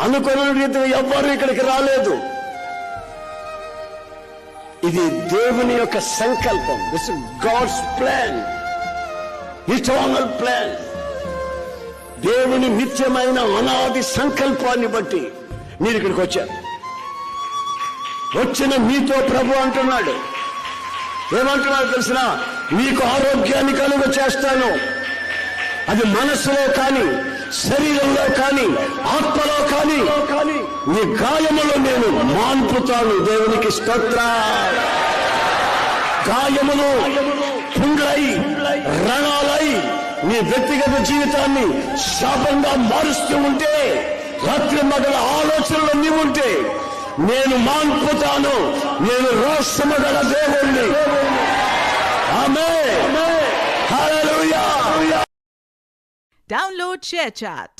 అనుకున్న రీతిగా ఎవ్వరూ ఇక్కడికి రాలేదు. ఇది దేవుని యొక్క సంకల్పం. This is God's plan, eternal plan. దేవుని నిత్యమైన అనాది సంకల్పాన్ని బట్టి మీరు ఇక్కడికి వచ్చారు. వచ్చిన మీతో ప్రభు అంటున్నాడు, ఏమంటున్నాడు తెలిసిన, మీకు ఆరోగ్యాన్ని కలుగ చేస్తాను. అది మనసులో కానీ, శరీరంలో కానీ, ఆత్మలో కానీ, నీ గాయములో నేను మాన్పుతాను. దేవునికి స్తోత్ర. గాయములు పుండ్లై, రణాలై నీ వ్యక్తిగత జీవితాన్ని శాపంగా మారుస్తూ ఉంటే, రాత్రి మగల ఆలోచనలు నీవు ఉంటే, నేను మాన్పుతాను. నేను రోషము గల దేవుణ్ణి. ఆమేన్. హల్లెలూయా. Download ShareChat.